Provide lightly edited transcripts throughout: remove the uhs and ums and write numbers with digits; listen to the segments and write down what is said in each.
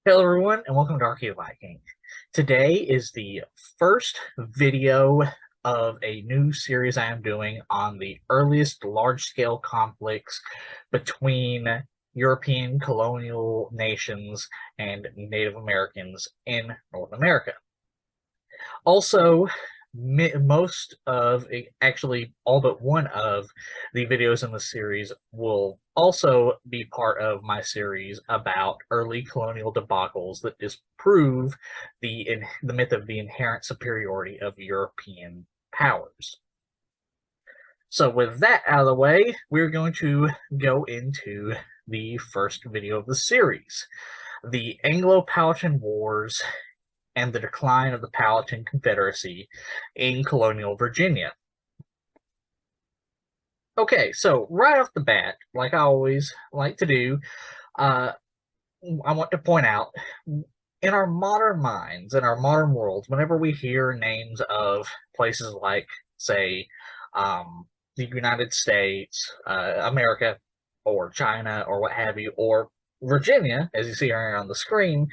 Hello everyone and welcome to Archaea Viking. Today is the first video of a new series I am doing on the earliest large-scale conflicts between European colonial nations and Native Americans in North America. Also, most of, actually all but one of the videos in the series will also be part of my series about early colonial debacles that disprove the myth of the inherent superiority of European powers. So with that out of the way, we're going to go into the first video of the series, the Anglo-Powhatan Wars and the decline of the Powhatan Confederacy in colonial Virginia. Okay, so right off the bat, like I always like to do, I want to point out, in our modern minds, in our modern worlds, whenever we hear names of places like, say, the United States, America, or China, or what have you, or Virginia, as you see here on the screen,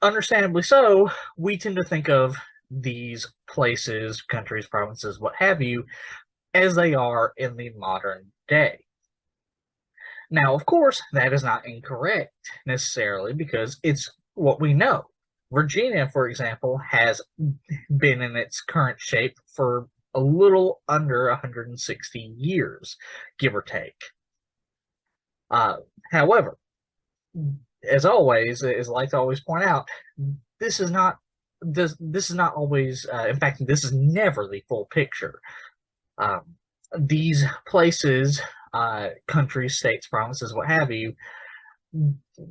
understandably so, we tend to think of these places, countries, provinces, what have you, as they are in the modern day. Now, of course, that is not incorrect necessarily because it's what we know. Virginia, for example, has been in its current shape for a little under 160 years, give or take. However, as always, as I like to always point out, this is not always. In fact, this is never the full picture. These places, countries, states, provinces, what have you,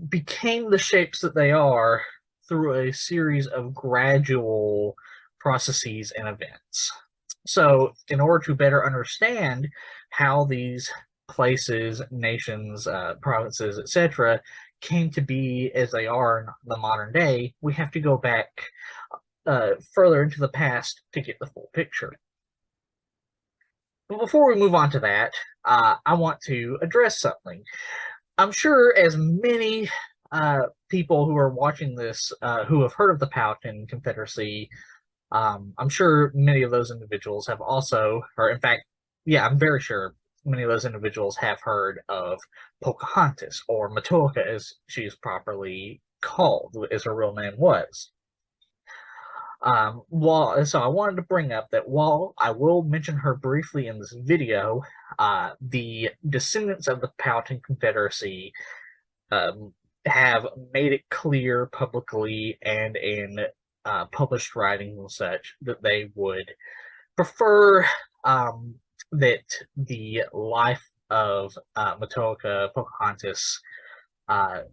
became the shapes that they are through a series of gradual processes and events. So, in order to better understand how these places, nations, provinces, etc., came to be as they are in the modern day, we have to go back further into the past to get the full picture. But before we move on to that, I want to address something. I'm sure as many people who are watching this who have heard of the Powhatan Confederacy, I'm sure many of those individuals have also, or in fact, yeah, I'm very sure many of those individuals have heard of Pocahontas, or Matoaka as she is properly called, as her real name was. So I wanted to bring up that while I will mention her briefly in this video, the descendants of the Powhatan Confederacy have made it clear publicly and in published writings and such that they would prefer that the life of Matoaka Pocahontas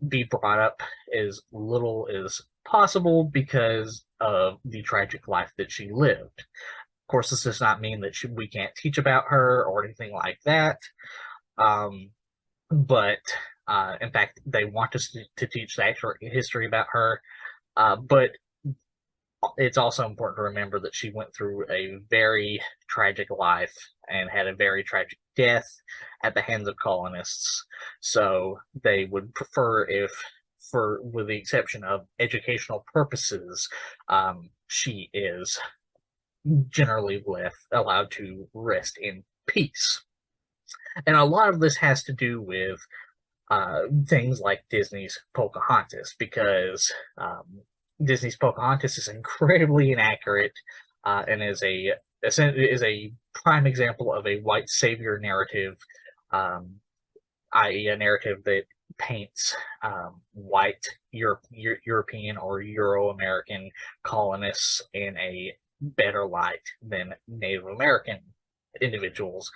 be brought up as little as possible because of the tragic life that she lived. Of course, this does not mean that we can't teach about her or anything like that. But in fact, they want us to teach the actual history about her. But it's also important to remember that she went through a very tragic life and had a very tragic death at the hands of colonists. So they would prefer if, with the exception of educational purposes, she is generally allowed to rest in peace. And a lot of this has to do with things like Disney's Pocahontas, because Disney's Pocahontas is incredibly inaccurate and is a prime example of a white savior narrative, i.e., a narrative that paints white European or Euro-American colonists in a better light than Native American individuals.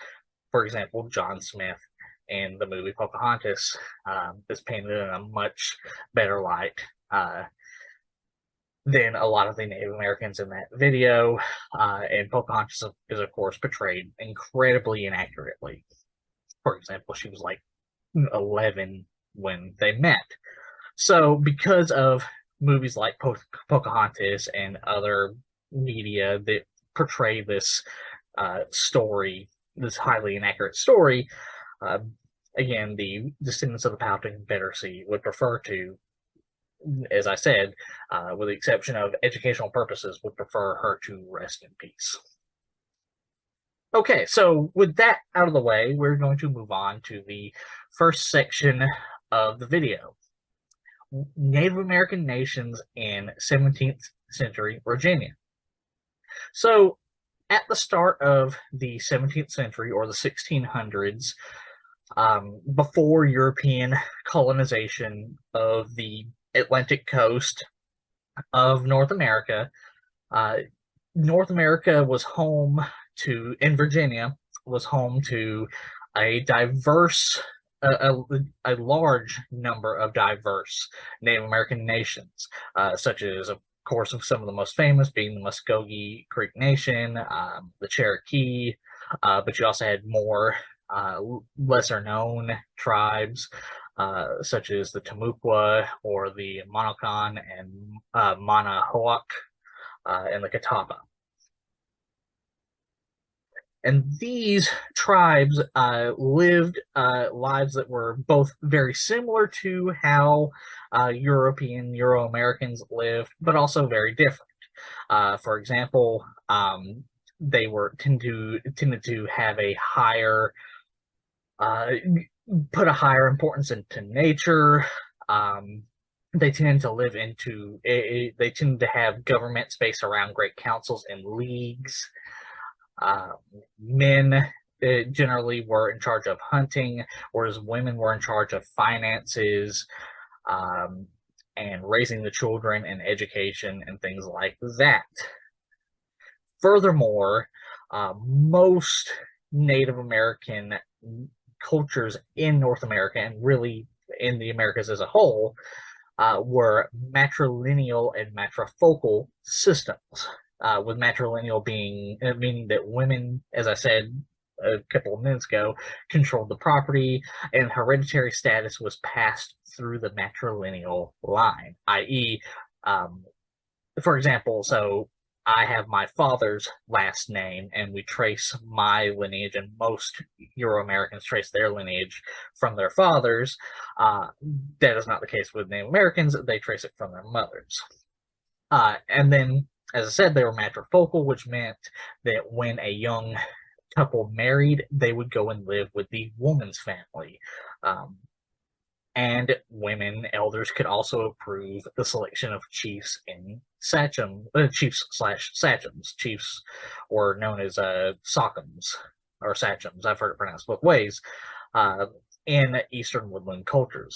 For example, John Smith in the movie Pocahontas is painted in a much better light than a lot of the Native Americans in that video, and Pocahontas is, of course, portrayed incredibly inaccurately. For example, she was like 11 when they met. So, because of movies like Pocahontas and other media that portray this story, this highly inaccurate story, again, the descendants of the Powhatan Confederacy would prefer to as I said, with the exception of educational purposes, would prefer her to rest in peace. Okay, so with that out of the way, we're going to move on to the first section of the video. Native American nations in 17th century Virginia. So at the start of the 17th century, or the 1600s, before European colonization of the Atlantic coast of North America, North America was home to, in Virginia, was home to a diverse, a large number of diverse Native American nations, such as, of course, of some of the most famous being the Muskogee Creek Nation, the Cherokee, but you also had more lesser-known tribes, such as the Timucua or the Monocan and Manahoac and the Catawba. And these tribes lived lives that were both very similar to how Euro-Americans lived, but also very different. For example, they tended to have a higher put a higher importance into nature. They tended to live into they tended to have governments based around great councils and leagues. Men generally were in charge of hunting, whereas women were in charge of finances and raising the children and education and things like that. Furthermore, most Native American cultures in North America, and really in the Americas as a whole, were matrilineal and matrifocal systems. With matrilineal meaning that women, as I said a couple of minutes ago, controlled the property, and hereditary status was passed through the matrilineal line, i.e., for example, so I have my father's last name, and we trace my lineage, and most Euro-Americans trace their lineage from their fathers. That is not the case with Native Americans. They trace it from their mothers. And then, as I said, they were matrifocal, which meant that when a young couple married, they would go and live with the woman's family. And women elders could also approve the selection of chiefs and chiefs/sachems. Chiefs were known as sachems or sachems. I've heard it pronounced both ways in Eastern woodland cultures.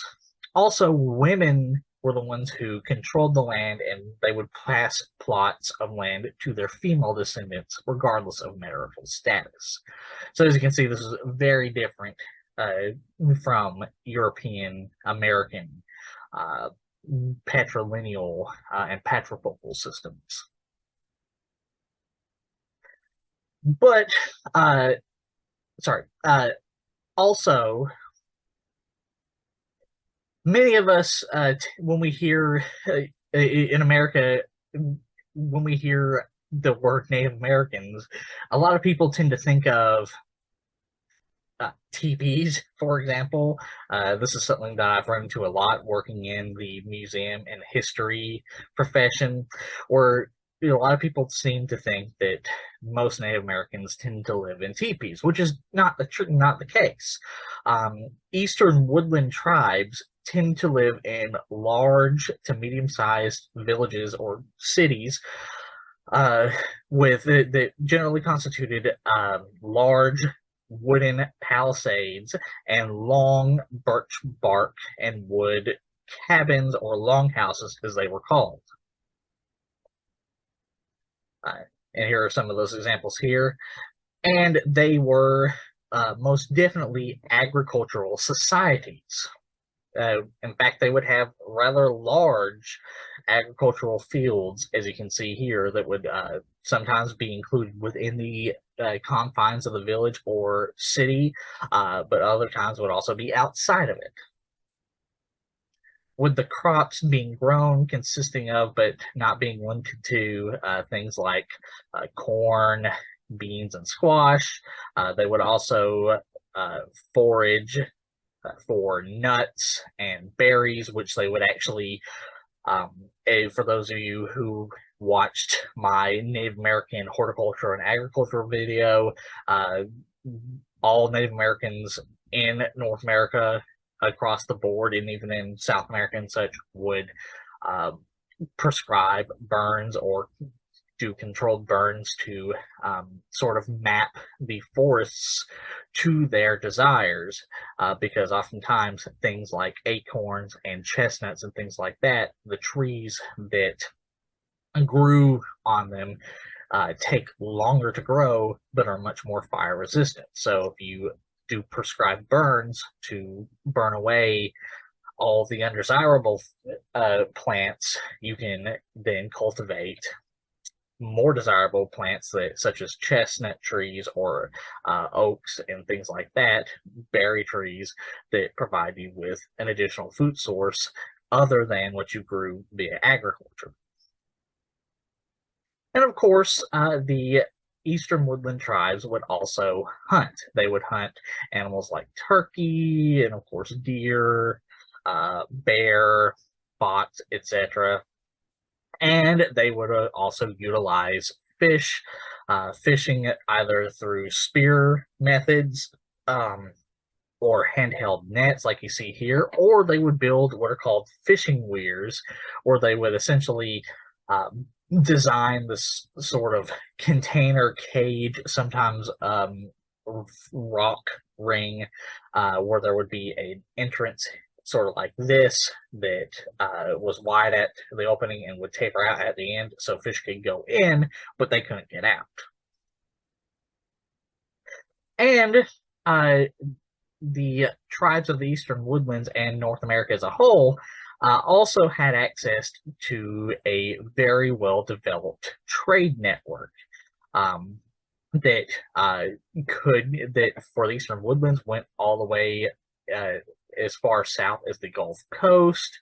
Also, women were the ones who controlled the land, and they would pass plots of land to their female descendants, regardless of marital status. So, as you can see, this is very different from European American patrilineal and patrifocal systems. But, also, many of us, when we hear in America, when we hear the word Native Americans, a lot of people tend to think of teepees, for example. This is something that I've run into a lot working in the museum and history profession, where a lot of people seem to think that most Native Americans tend to live in teepees, which is not the case. Eastern woodland tribes tend to live in large to medium-sized villages or cities with that generally constituted large wooden palisades and long birch bark and wood cabins, or longhouses as they were called. And here are some of those examples here. And they were most definitely agricultural societies. In fact, they would have rather large agricultural fields, as you can see here, that would sometimes be included within the confines of the village or city, but other times would also be outside of it. With the crops being grown consisting of, but not being limited to, things like corn, beans, and squash, they would also forage for nuts and berries, which they would actually For those of you who watched my Native American horticulture and agriculture video, all Native Americans in North America across the board, and even in South America and such, would prescribe burns or do controlled burns to sort of map the forests to their desires, because oftentimes things like acorns and chestnuts and things like that, the trees that grew on them take longer to grow but are much more fire resistant. So if you do prescribed burns to burn away all the undesirable plants, you can then cultivate more desirable plants such as chestnut trees or oaks and things like that, berry trees that provide you with an additional food source other than what you grew via agriculture. And of course, the eastern woodland tribes would also hunt. They would hunt animals like turkey and, of course, deer, bear, fox, etc. And they would also utilize fish, fishing either through spear methods or handheld nets like you see here, or they would build what are called fishing weirs, where they would essentially design this sort of container cage, sometimes rock ring, where there would be an entrance sort of like this that was wide at the opening and would taper out at the end so fish could go in, but they couldn't get out. And the tribes of the eastern woodlands and North America as a whole also had access to a very well-developed trade network that for the eastern woodlands went all the way as far south as the Gulf Coast,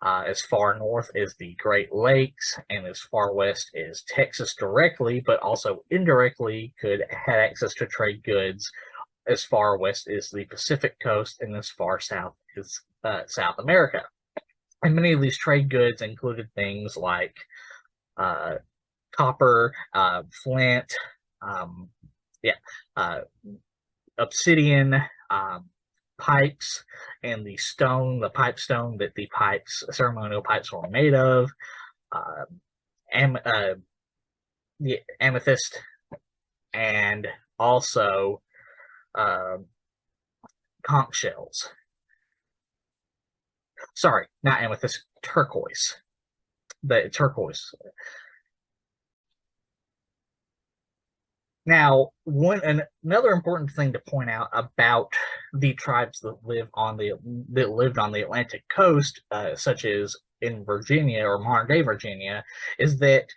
as far north as the Great Lakes, and as far west as Texas directly, but also indirectly had access to trade goods as far west as the Pacific Coast and as far south as South America. And many of these trade goods included things like copper, flint, obsidian, pipes, and the pipe stone that the ceremonial pipes were made of, amethyst, and also conch shells. Sorry, not amethyst, turquoise. The turquoise. Now, another important thing to point out about the tribes that lived on the Atlantic coast, such as in Virginia or modern-day Virginia, is that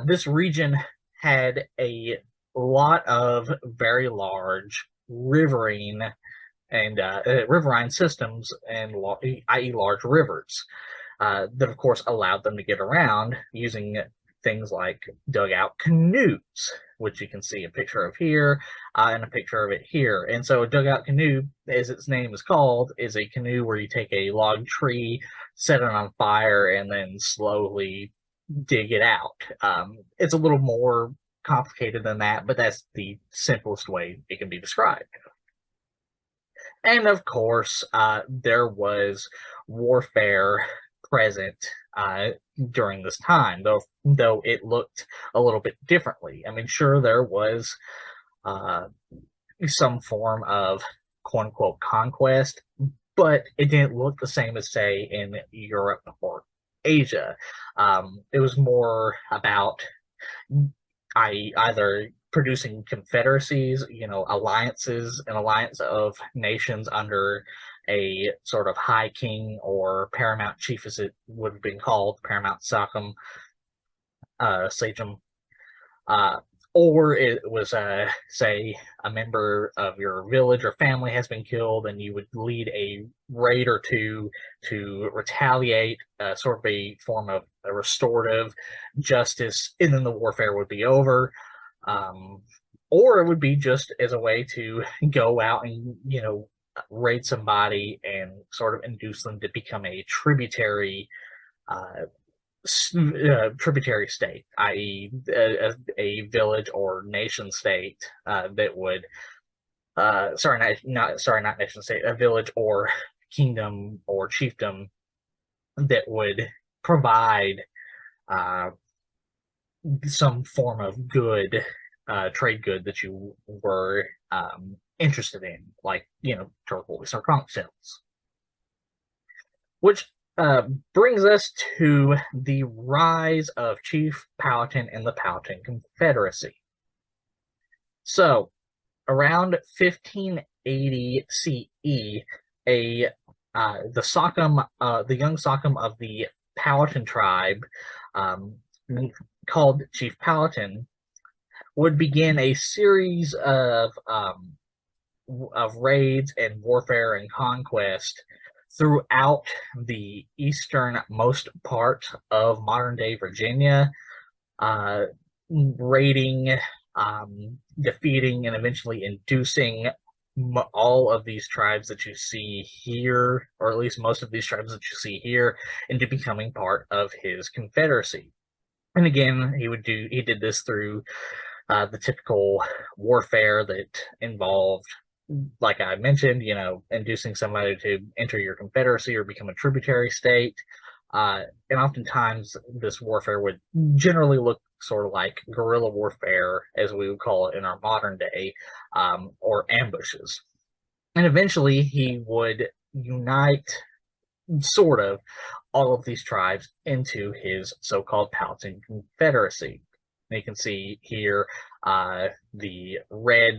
this region had a lot of very large riverine systems, and i.e. large rivers, that of course allowed them to get around using things like dugout canoes, which you can see a picture of here and a picture of it here. And so a dugout canoe, as its name is called, is a canoe where you take a log tree, set it on fire, and then slowly dig it out. It's a little more complicated than that, but that's the simplest way it can be described. And of course, there was warfare present during this time, though it looked a little bit differently. I mean, sure, there was some form of quote-unquote conquest, but it didn't look the same as, say, in Europe or Asia. It was more about either producing confederacies, alliances, an alliance of nations under a sort of high king or paramount chief, as it would have been called, paramount sachem, or it was, say, a member of your village or family has been killed, and you would lead a raid or two to retaliate, sort of a form of a restorative justice, and then the warfare would be over. Or it would be just as a way to go out and, raid somebody and sort of induce them to become a tributary tributary state, i.e., a village or nation state that would, not nation state, a village or kingdom or chiefdom that would provide some form of good, trade good that you were interested in, like, turquoise or conch shells. Which brings us to the rise of Chief Powhatan and the Powhatan Confederacy. So, around 1580 CE, the young Sockham of the Powhatan tribe, called Chief Powhatan, would begin a series of raids and warfare and conquest throughout the easternmost part of modern-day Virginia, raiding, defeating, and eventually inducing all of these tribes that you see here, or at least most of these tribes that you see here, into becoming part of his confederacy. And again, he did this through the typical warfare that involved, like I mentioned, inducing somebody to enter your confederacy or become a tributary state. And oftentimes this warfare would generally look sort of like guerrilla warfare, as we would call it in our modern day, or ambushes. And eventually he would unite, sort of, all of these tribes into his so-called Powhatan Confederacy. And you can see here the red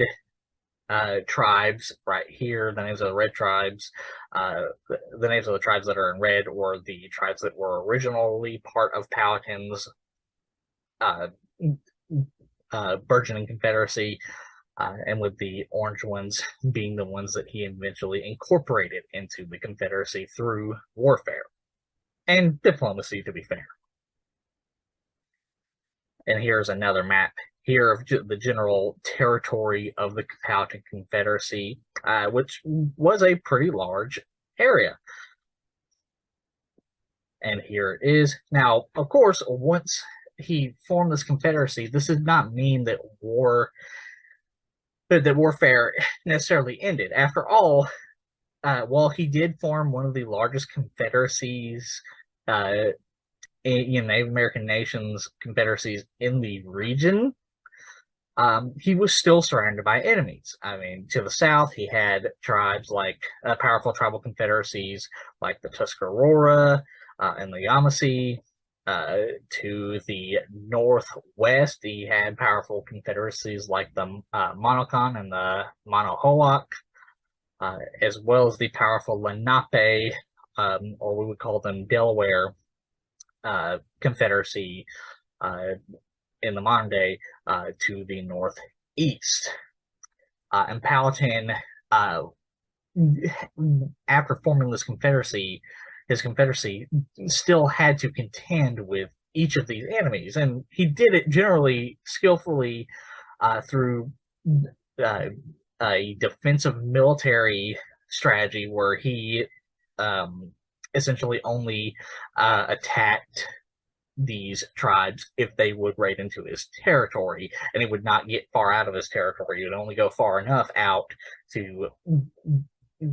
tribes right here, the names of the red tribes. The names of the tribes that are in red were the tribes that were originally part of Powhatan's burgeoning confederacy, and with the orange ones being the ones that he eventually incorporated into the confederacy through warfare and diplomacy, to be fair. And here's another map here of the general territory of the Powhatan Confederacy, which was a pretty large area. And here it is. Now, of course, once he formed this confederacy, this did not mean that warfare necessarily ended. After all, while he did form one of the largest confederacies, Native American nations confederacies in the region, he was still surrounded by enemies. I mean, to the south, he had tribes like powerful tribal confederacies like the Tuscarora and the Yamasee. To the northwest, he had powerful confederacies like the Monocon and the Monohoac, as well as the powerful Lenape, or we would call them Delaware, Confederacy in the modern day, to the northeast. And Powhatan, after forming this confederacy, his confederacy still had to contend with each of these enemies, and he did it generally skillfully through a defensive military strategy where he essentially only attacked these tribes if they would raid into his territory, and he would not get far out of his territory. He would only go far enough out to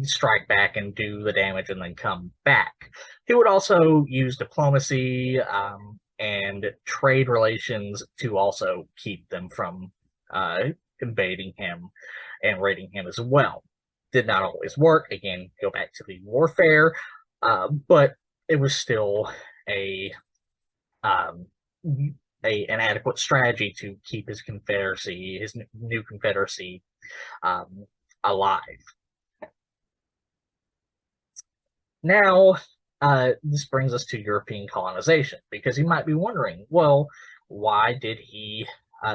strike back and do the damage and then come back. He would also use diplomacy and trade relations to also keep them from invading him and raiding him as well. Did not always work. Again, go back to the warfare, but it was still an adequate strategy to keep his confederacy, his new confederacy, alive. Now, this brings us to European colonization, because you might be wondering, well, why did he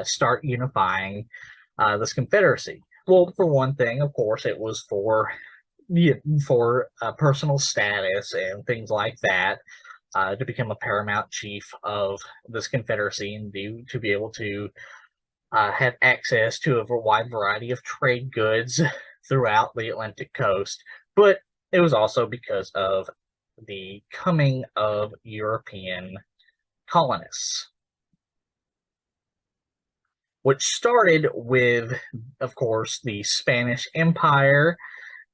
start unifying this confederacy? Well, for one thing, of course, it was for personal status and things like that, to become a paramount chief of this confederacy and to be able to have access to a wide variety of trade goods throughout the Atlantic coast. But it was also because of the coming of European colonists, which started with, of course, the Spanish Empire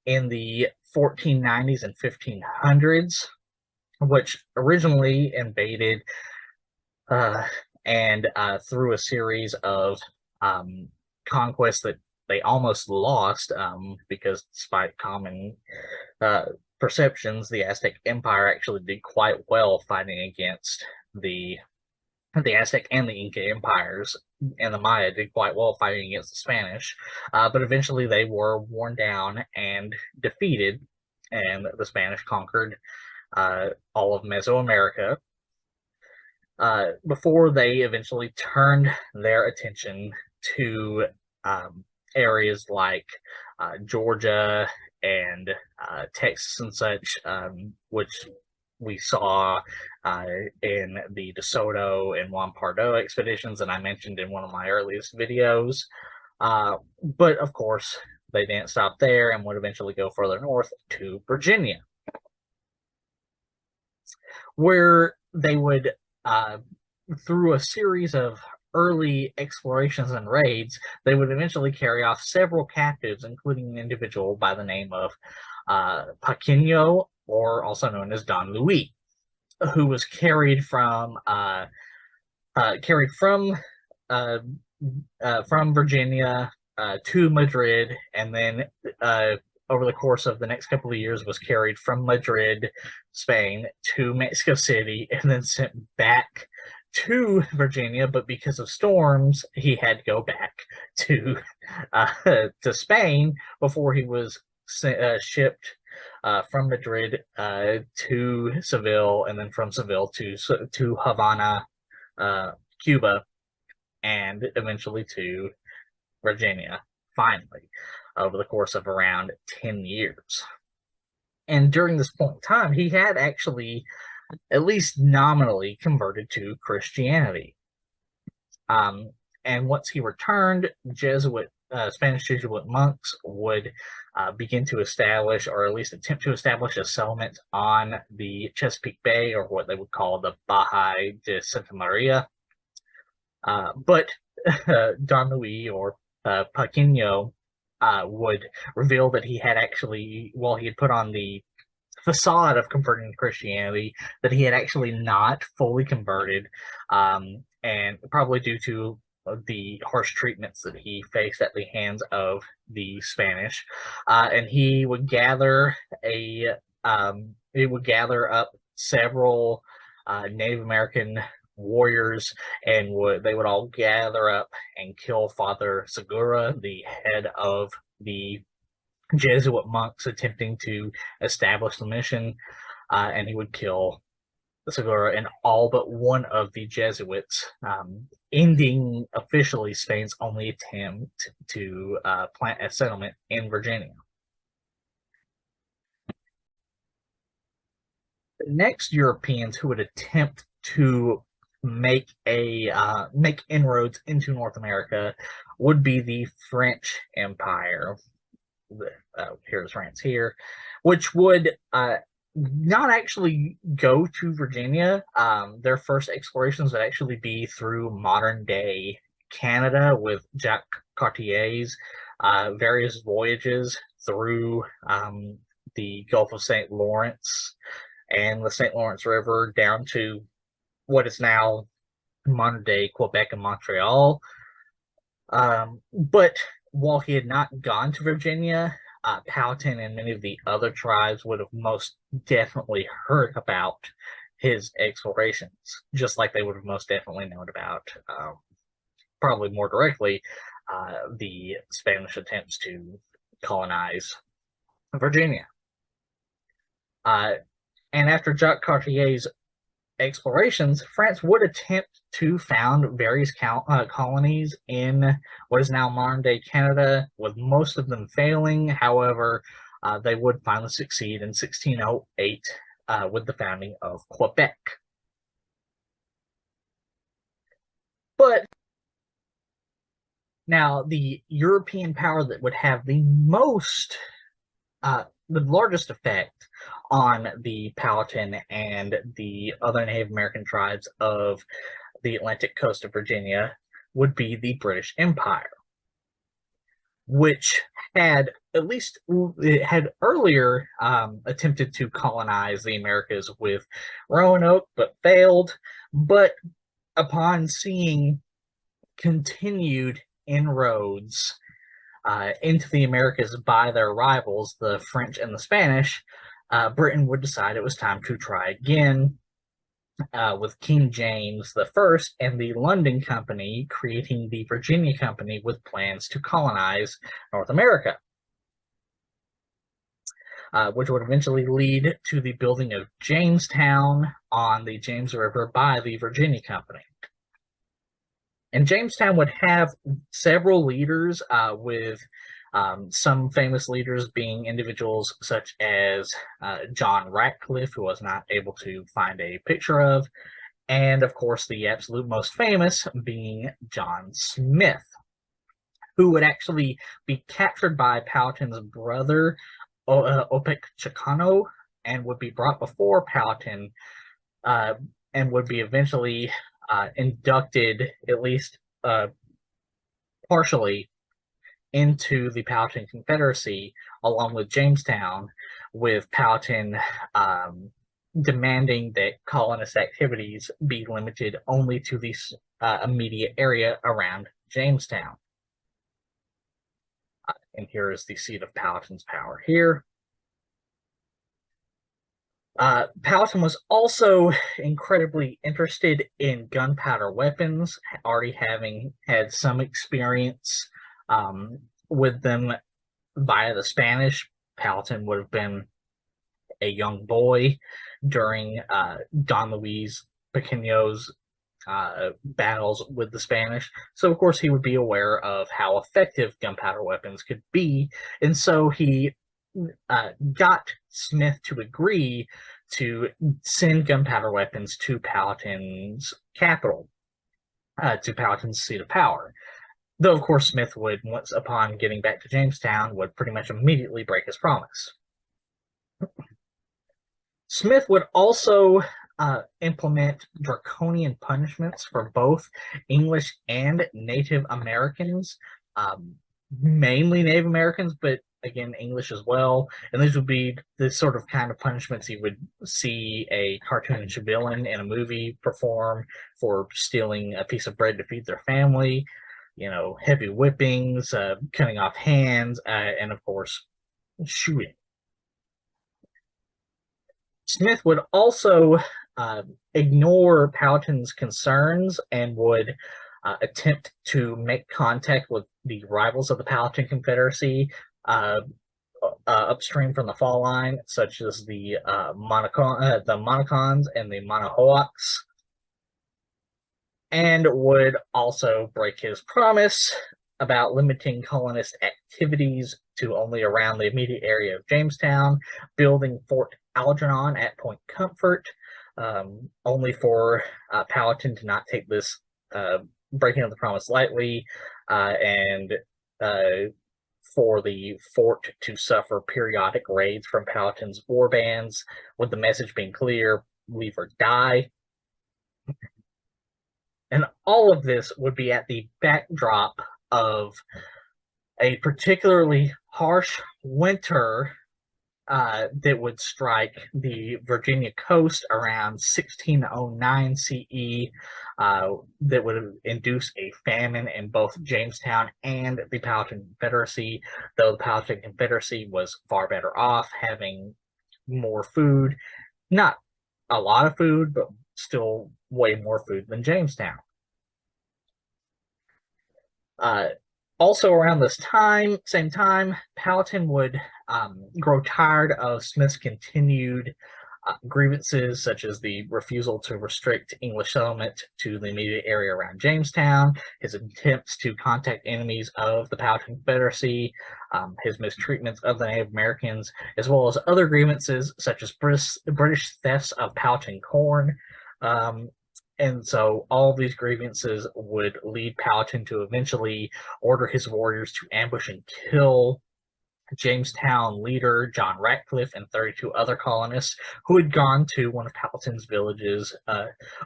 in the 1490s and 1500s, which originally invaded and through a series of conquests that they almost lost, because despite common perceptions, the Aztec Empire actually did quite well fighting against the Aztec and the Inca empires, and the Maya did quite well fighting against the Spanish, but eventually they were worn down and defeated, and the Spanish conquered all of Mesoamerica, before they eventually turned their attention to areas like Georgia and Texas and such, which we saw in the DeSoto and Juan Pardo expeditions that I mentioned in one of my earliest videos. But of course, they didn't stop there and would eventually go further north to Virginia, where they would, through a series of early explorations and raids, they would eventually carry off several captives, including an individual by the name of Paquino, or also known as Don Luis, who was carried from Virginia to Madrid, and then over the course of the next couple of years was carried from Madrid, Spain, to Mexico City, and then sent back to Virginia. But because of storms, he had to go back to Spain before he was shipped from Madrid to Seville, and then from Seville to Havana, Cuba, and eventually to Virginia, finally, over the course of around 10 years. And during this point in time, he had actually at least nominally converted to Christianity. And once he returned, Spanish Jesuit monks would begin to establish, or at least attempt to establish, a settlement on the Chesapeake Bay, or what they would call the Baja de Santa Maria. But Don Luis, or Paquino, would reveal that he had actually, while he had put on the facade of converting to Christianity, that he had actually not fully converted, and probably due to the harsh treatments that he faced at the hands of the Spanish. And he would gather up several Native American warriors, and they would all gather up and kill Father Segura, the head of the Jesuit monks attempting to establish the mission, and he would kill Segura and all but one of the Jesuits, ending officially Spain's only attempt to plant a settlement in Virginia. The next Europeans who would attempt to make inroads into North America would be the French Empire. Here's France here, which would not actually go to Virginia. Their first explorations would actually be through modern day Canada, with Jacques Cartier's various voyages through the Gulf of St. Lawrence and the St. Lawrence River down to what is now modern day Quebec and Montreal. But while he had not gone to Virginia, Powhatan and many of the other tribes would have most definitely heard about his explorations, just like they would have most definitely known about, probably more directly, the Spanish attempts to colonize Virginia. And after Jacques Cartier's explorations, France would attempt to found various colonies in what is now modern-day Canada, with most of them failing. However, they would finally succeed in 1608 with the founding of Quebec. But now, the European power that would have the largest effect on the Powhatan and the other Native American tribes of the Atlantic coast of Virginia would be the British Empire, which had had earlier attempted to colonize the Americas with Roanoke, but failed. But upon seeing continued inroads into the Americas by their rivals, the French and the Spanish, Britain would decide it was time to try again, with King James I and the London Company creating the Virginia Company with plans to colonize North America, which would eventually lead to the building of Jamestown on the James River by the Virginia Company. And Jamestown would have several leaders, with some famous leaders being individuals such as John Ratcliffe, who I was not able to find a picture of, and of course the absolute most famous being John Smith, who would actually be captured by Powhatan's brother, Opechecano, and would be brought before Powhatan, and would be eventually inducted, at least partially, into the Powhatan Confederacy along with Jamestown, with Powhatan demanding that colonist activities be limited only to the immediate area around Jamestown. And here is the seat of Powhatan's power here. Powhatan was also incredibly interested in gunpowder weapons, already having had some experience with them via the Spanish. Powhatan would have been a young boy during Don Luis Pequeño's battles with the Spanish, so of course he would be aware of how effective gunpowder weapons could be, and so he got Smith to agree to send gunpowder weapons to Powhatan's capital, to Powhatan's seat of power. Though, of course, Smith would, once upon getting back to Jamestown, would pretty much immediately break his promise. Smith would also implement draconian punishments for both English and Native Americans, mainly Native Americans, but again, English as well. And these would be the sort of kind of punishments you would see a cartoonish villain in a movie perform for stealing a piece of bread to feed their family. You know, heavy whippings, cutting off hands, and of course, shooting. Smith would also ignore Powhatan's concerns and would attempt to make contact with the rivals of the Powhatan Confederacy upstream from the fall line, such as the Monacons and the Manahoacs, and would also break his promise about limiting colonist activities to only around the immediate area of Jamestown, building Fort Algernon at Point Comfort, only for Powhatan to not take this breaking of the promise lightly, and for the fort to suffer periodic raids from Powhatan's war bands, with the message being clear: leave or die. And all of this would be at the backdrop of a particularly harsh winter that would strike the Virginia coast around 1609 CE, that would induce a famine in both Jamestown and the Powhatan Confederacy, though the Powhatan Confederacy was far better off, having more food. Not a lot of food, but still way more food than Jamestown. Also around this same time, Powhatan would grow tired of Smith's continued grievances, such as the refusal to restrict English settlement to the immediate area around Jamestown, his attempts to contact enemies of the Powhatan Confederacy, his mistreatments of the Native Americans, as well as other grievances such as British thefts of Powhatan corn. And so all of these grievances would lead Powhatan to eventually order his warriors to ambush and kill Jamestown leader John Ratcliffe and 32 other colonists who had gone to one of Powhatan's villages,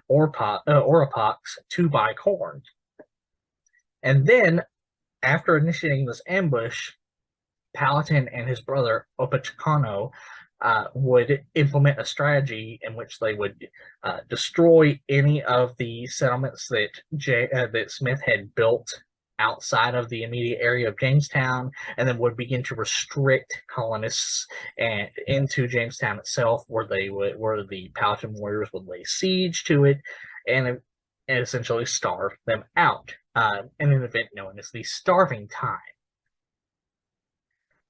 Orapox, to buy corn. And then, after initiating this ambush, Powhatan and his brother Opechecano would implement a strategy in which they would destroy any of the settlements that Smith had built outside of the immediate area of Jamestown, and then would begin to restrict colonists and into Jamestown itself, where the Powhatan warriors would lay siege to it and essentially starve them out in an event known as the Starving Time.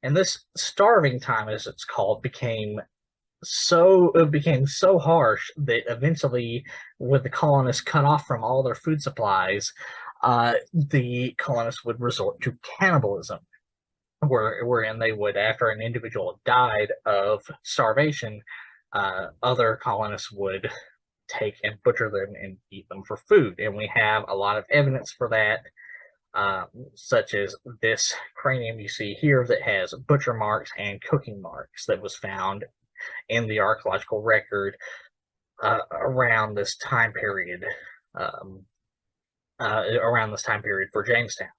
And this starving time, as it's called, became so harsh that eventually, with the colonists cut off from all their food supplies, the colonists would resort to cannibalism, wherein they would, after an individual died of starvation, other colonists would take and butcher them and eat them for food. And we have a lot of evidence for that. Such as this cranium you see here that has butcher marks and cooking marks that was found in the archaeological record around this time period for Jamestown.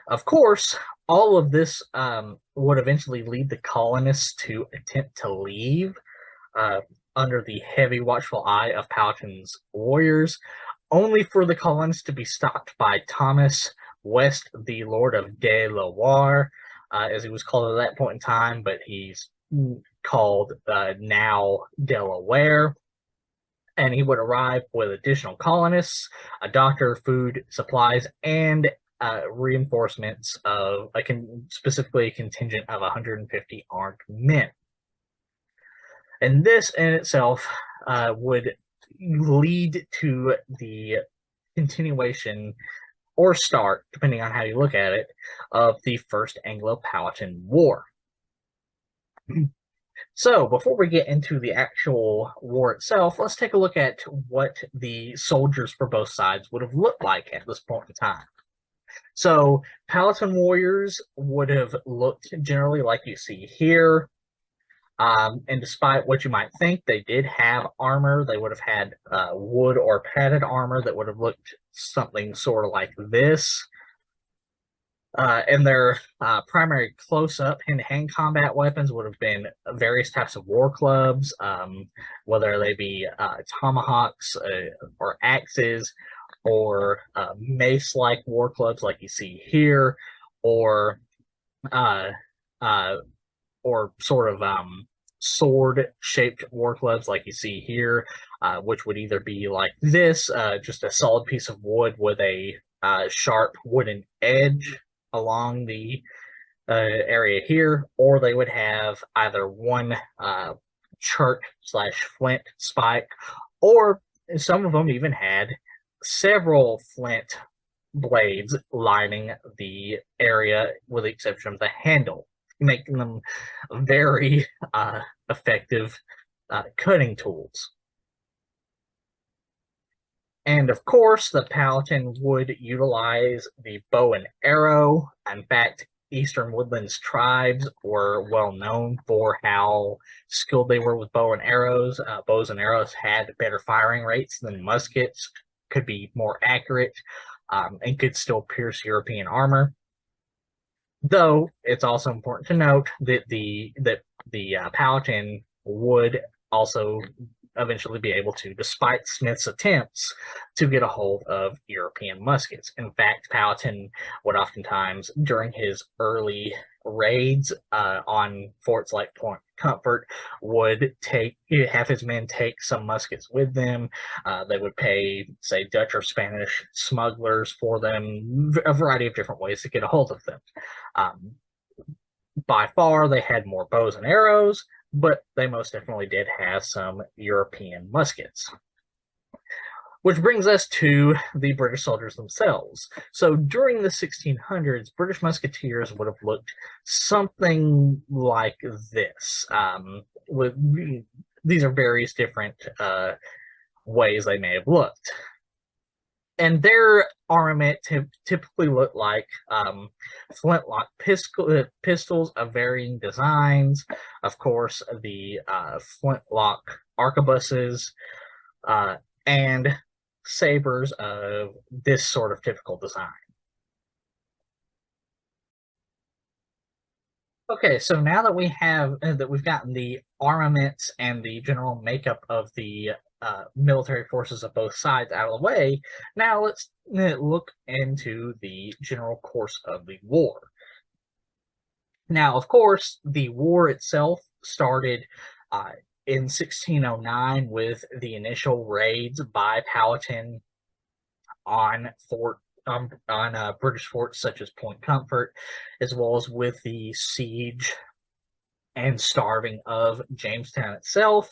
Of course, all of this would eventually lead the colonists to attempt to leave under the heavy watchful eye of Powhatan's warriors, only for the colonists to be stopped by Thomas West, the Lord of De La Warre, as he was called at that point in time, but he's called now Delaware. And he would arrive with additional colonists, a doctor, food, supplies, and reinforcements of specifically a contingent of 150 armed men. And this in itself would lead to the continuation or start, depending on how you look at it, of the First Anglo-Powhatan War. So, before we get into the actual war itself, let's take a look at what the soldiers for both sides would have looked like at this point in time. So, Powhatan warriors would have looked generally like you see here. And despite what you might think, they did have armor. They would have had wood or padded armor that would have looked something sort of like this. And their primary close-up hand-to-hand combat weapons would have been various types of war clubs, whether they be tomahawks or axes, or mace-like war clubs like you see here, or sort of sword-shaped war clubs like you see here, which would either be like this, just a solid piece of wood with a sharp wooden edge along the area here, or they would have either one chert/flint spike, or some of them even had several flint blades lining the area, with the exception of the handle, making them very effective cutting tools. And of course, the Powhatan would utilize the bow and arrow. In fact, Eastern Woodlands tribes were well known for how skilled they were with bow and arrows. Bows and arrows had better firing rates than muskets, could be more accurate, and could still pierce European armor. Though it's also important to note that the Powhatan would also eventually be able to, despite Smith's attempts, to get a hold of European muskets. In fact, Powhatan would oftentimes, during his early raids on forts like Point Comfort, would have his men take some muskets with them. They would pay, say, Dutch or Spanish smugglers for them, a variety of different ways to get a hold of them. By far, they had more bows and arrows, but they most definitely did have some European muskets. Which brings us to the British soldiers themselves. So during the 1600s, British musketeers would have looked something like this. These are various different ways they may have looked. and their armament typically looked like flintlock pistols of varying designs. Of course, the flintlock arquebuses and sabers of this sort of typical design. Okay, so now that we've gotten the armaments and the general makeup of the military forces of both sides out of the way, now let's look into the general course of the war. Now, of course, the war itself started in 1609 with the initial raids by Powhatan on British forts such as Point Comfort, as well as with the siege and starving of Jamestown itself.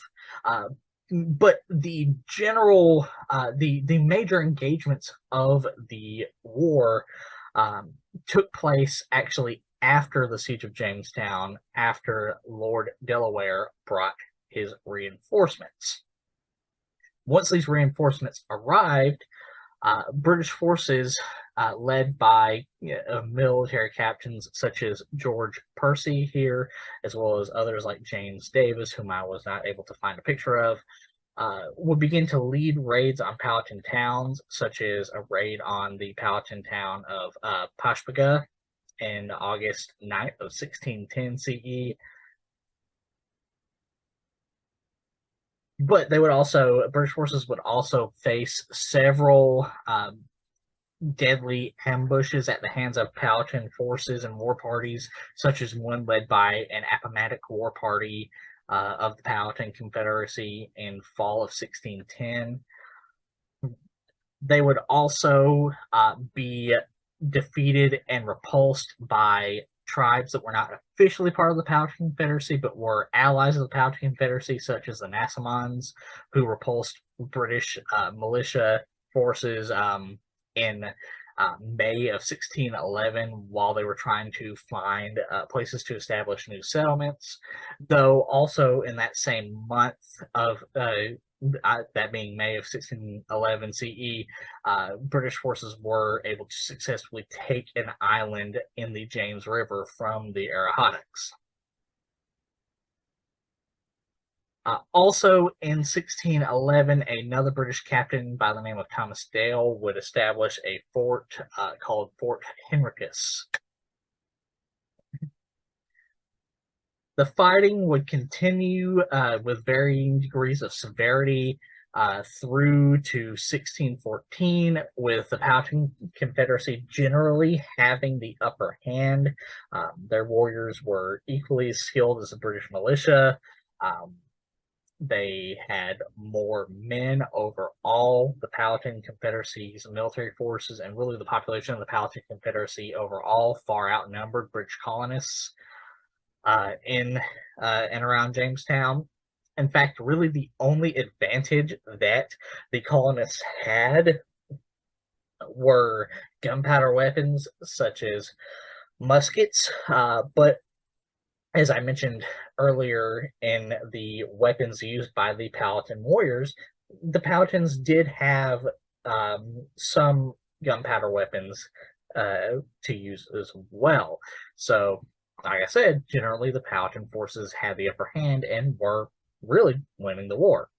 But the general, the major engagements of the war took place actually after the siege of Jamestown, after Lord Delaware brought his reinforcements. Once these reinforcements arrived, British forces led by military captains such as George Percy here, as well as others like James Davis, whom I was not able to find a picture of, would begin to lead raids on Powhatan towns, such as a raid on the Powhatan town of Pashpaga in August 9th of 1610 CE. But British forces would also face several deadly ambushes at the hands of Powhatan forces and war parties, such as one led by an Appomattox war party of the Powhatan Confederacy in fall of 1610. They would also be defeated and repulsed by tribes that were not officially part of the Powhatan Confederacy, but were allies of the Powhatan Confederacy, such as the Nasamons, who repulsed British militia forces in May of 1611 while they were trying to find places to establish new settlements. Though also in that same month of that being May of 1611 CE, British forces were able to successfully take an island in the James River from the Arahatics. Also in 1611, another British captain by the name of Thomas Dale would establish a fort called Fort Henricus. The fighting would continue with varying degrees of severity through to 1614, with the Powhatan Confederacy generally having the upper hand. Their warriors were equally as skilled as the British militia. They had more men overall. The Powhatan Confederacy's military forces and really the population of the Powhatan Confederacy overall far outnumbered British colonists in and around Jamestown. In fact, really the only advantage that the colonists had were gunpowder weapons such as muskets, but as I mentioned earlier in the weapons used by the Powhatan warriors, the Powhatans did have some gunpowder weapons to use as well. So, like I said, generally the Powhatan forces had the upper hand and were really winning the war.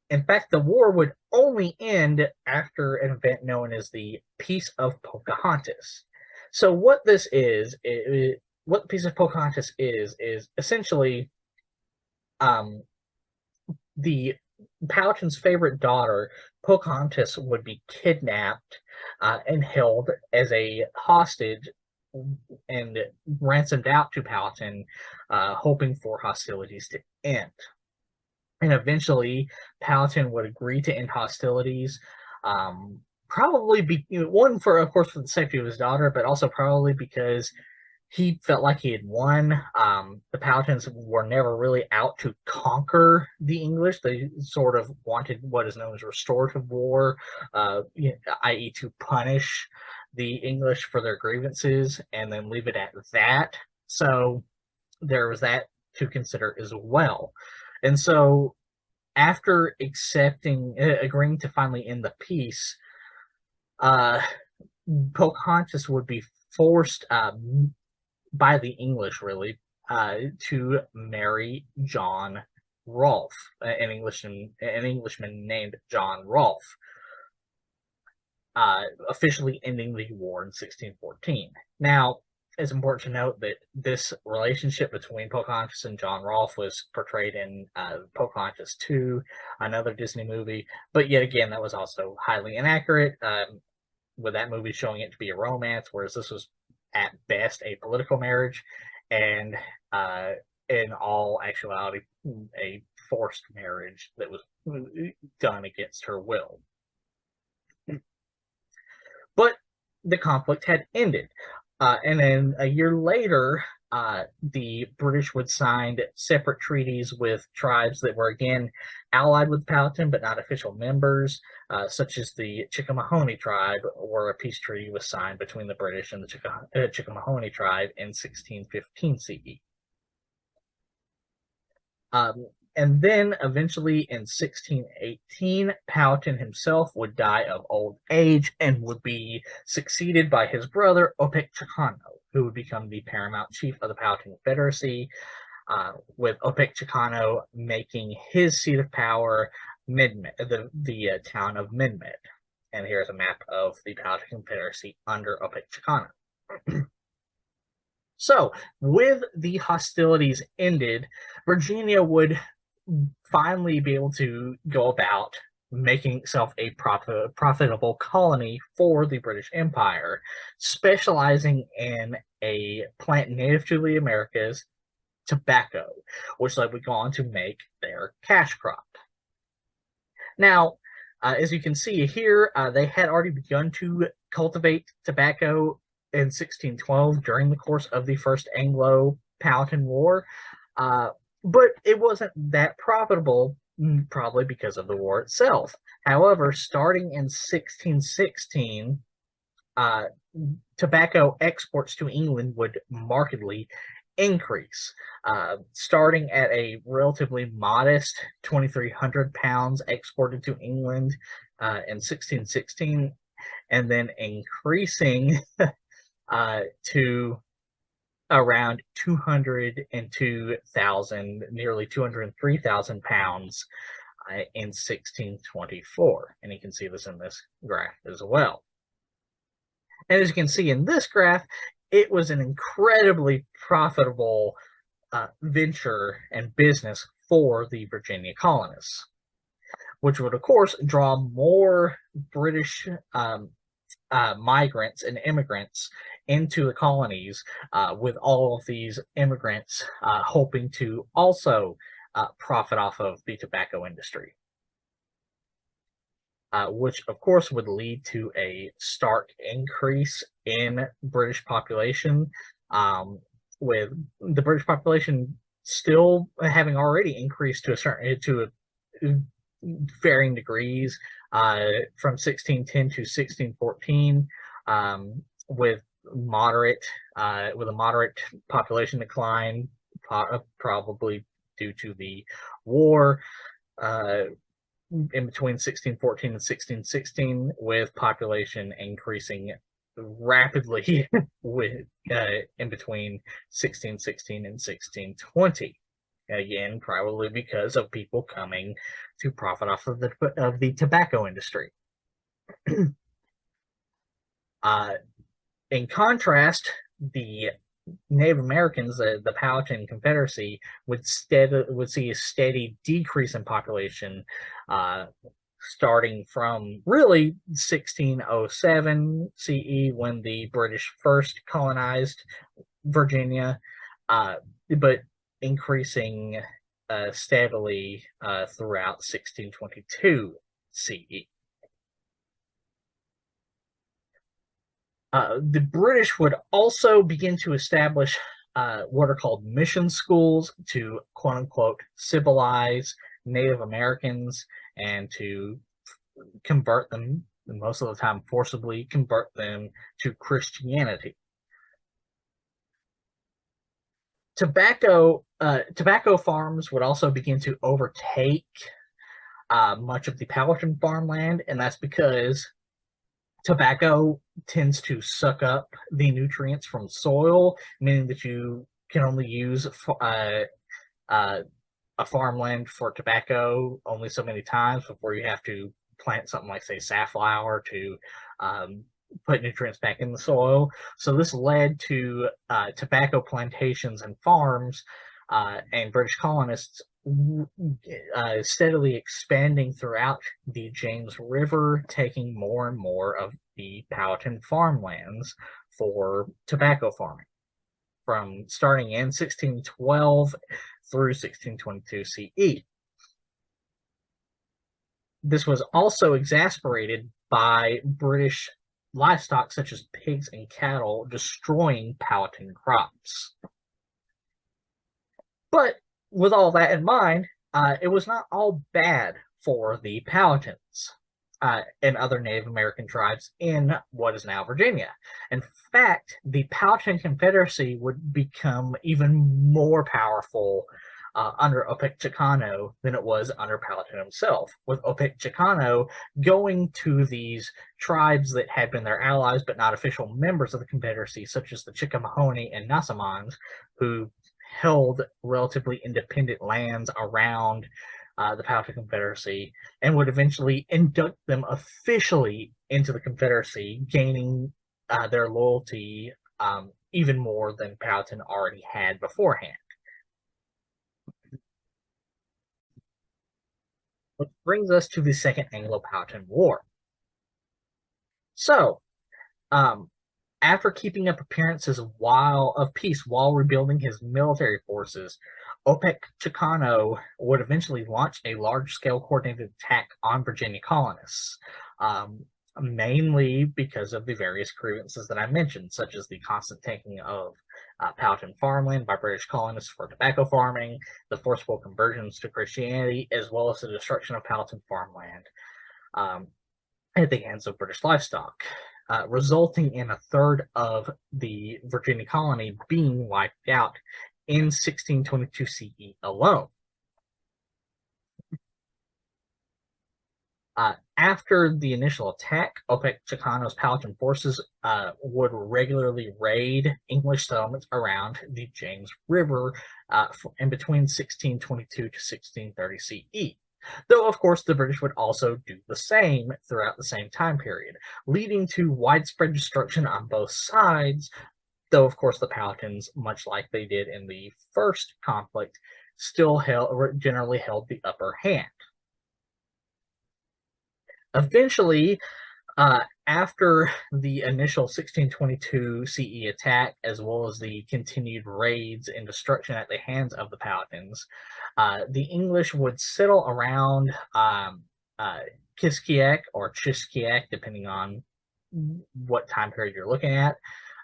In fact, the war would only end after an event known as the Peace of Pocahontas. So what this is, what the Peace of Pocahontas is essentially the Powhatan's favorite daughter, Pocahontas, would be kidnapped and held as a hostage and ransomed out to Powhatan, hoping for hostilities to end. And eventually, Powhatan would agree to end hostilities, probably one for, of course, for the safety of his daughter, but also probably because he felt like he had won. The Powhatans were never really out to conquer the English. They sort of wanted what is known as restorative war, i.e. to punish the English for their grievances and then leave it at that. So there was that to consider as well. And so after agreeing to finally end the peace, Pocahontas would be forced by the English, really, to marry John Rolfe, an Englishman named John Rolfe, officially ending the war in 1614. Now, it's important to note that this relationship between Pocahontas and John Rolfe was portrayed in Pocahontas 2, another Disney movie, but yet again, that was also highly inaccurate, with that movie showing it to be a romance, whereas this was at best a political marriage, and in all actuality, a forced marriage that was done against her will. But the conflict had ended. And then a year later, the British would sign separate treaties with tribes that were, again, allied with Powhatan, but not official members, such as the Chickahominy tribe, where a peace treaty was signed between the British and the Chickahominy tribe in 1615 CE. And then eventually in 1618, Powhatan himself would die of old age and would be succeeded by his brother Opechecano, who would become the paramount chief of the Powhatan Confederacy, with Opechecano making his seat of power the town of Minmet. And here's a map of the Powhatan Confederacy under Opechecano. So, with the hostilities ended, Virginia would finally be able to go about making itself a profitable colony for the British Empire, specializing in a plant native to the Americas, tobacco, which they would go on to make their cash crop. Now, as you can see here, they had already begun to cultivate tobacco in 1612 during the course of the First Anglo-Powhatan War, but it wasn't that profitable, probably because of the war itself. However, starting in 1616, tobacco exports to England would markedly increase, starting at a relatively modest 2,300 pounds exported to England in 1616, and then increasing to around 202,000, nearly 203,000 pounds in 1624. And you can see this in this graph as well. And as you can see in this graph, it was an incredibly profitable venture and business for the Virginia colonists, which would, of course, draw more British migrants and immigrants into the colonies, with all of these immigrants hoping to also profit off of the tobacco industry, which of course would lead to a stark increase in British population, with the British population still having already increased to varying degrees from 1610 to 1614, with a moderate population decline, probably due to the war in between 1614 and 1616, with population increasing rapidly with in between 1616 and 1620. Again, probably because of people coming to profit off of the tobacco industry. In contrast, the Native Americans, the Powhatan Confederacy, would see a steady decrease in population, starting from really 1607 CE, when the British first colonized Virginia, but increasing steadily throughout 1622 CE. The British would also begin to establish what are called mission schools to quote-unquote civilize Native Americans and to convert them, most of the time forcibly convert them to Christianity. Tobacco farms would also begin to overtake much of the Powhatan farmland, and that's because tobacco tends to suck up the nutrients from soil, meaning that you can only use a farmland for tobacco only so many times before you have to plant something like, say, safflower to put nutrients back in the soil. So this led to tobacco plantations and farms and British colonists steadily expanding throughout the James River, taking more and more of the Powhatan farmlands for tobacco farming, from starting in 1612 through 1622 CE. This was also exacerbated by British livestock such as pigs and cattle destroying Powhatan crops. But with all that in mind, it was not all bad for the Powhatans and other Native American tribes in what is now Virginia. In fact, the Powhatan Confederacy would become even more powerful under Chicano than it was under Powhatan himself, with Chicano going to these tribes that had been their allies but not official members of the Confederacy, such as the Chickahominy and Nasamons, who held relatively independent lands around the Powhatan Confederacy, and would eventually induct them officially into the Confederacy, gaining their loyalty even more than Powhatan already had beforehand. Which brings us to the Second Anglo-Powhatan War. So, after keeping up appearances of peace while rebuilding his military forces, Chicano would eventually launch a large-scale coordinated attack on Virginia colonists, mainly because of the various grievances that I mentioned, such as the constant taking of Powhatan farmland by British colonists for tobacco farming, the forcible conversions to Christianity, as well as the destruction of Powhatan farmland at the hands of British livestock, resulting in a third of the Virginia colony being wiped out in 1622 CE alone. After the initial attack, Chicano's Powhatan forces would regularly raid English settlements around the James River in between 1622 to 1630 CE. Though, of course, the British would also do the same throughout the same time period, leading to widespread destruction on both sides, though, of course, the Powhatans, much like they did in the first conflict, still generally held the upper hand. Eventually, after the initial 1622 CE attack, as well as the continued raids and destruction at the hands of the Powhatans, the English would settle around Kiskiak or Chiskiak, depending on what time period you're looking at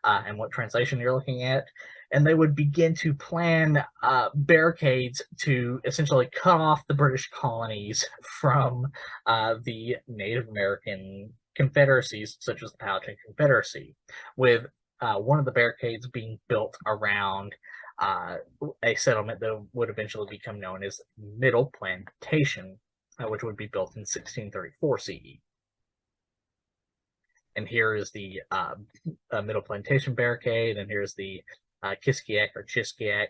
and what translation you're looking at. And they would begin to plan barricades to essentially cut off the British colonies from the Native American confederacies, such as the Powhatan Confederacy, with one of the barricades being built around a settlement that would eventually become known as Middle Plantation, which would be built in 1634 CE. And here is the Middle Plantation barricade, and here's the Kiskiak or Chiskiak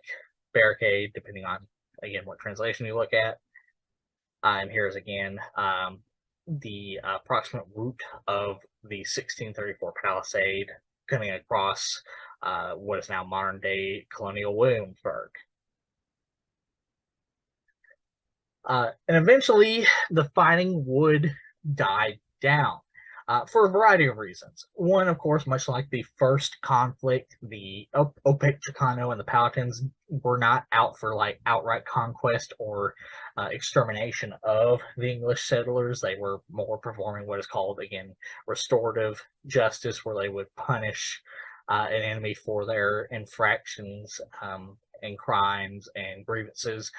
barricade, depending on, again, what translation you look at. And here's, again, the approximate route of the 1634 palisade coming across what is now modern-day Colonial Williamsburg. And eventually, the fighting would die down. For a variety of reasons. One, of course, much like the first conflict, the Chicano and the Powhatans were not out for like outright conquest or extermination of the English settlers. They were more performing what is called, again, restorative justice, where they would punish an enemy for their infractions and crimes and grievances.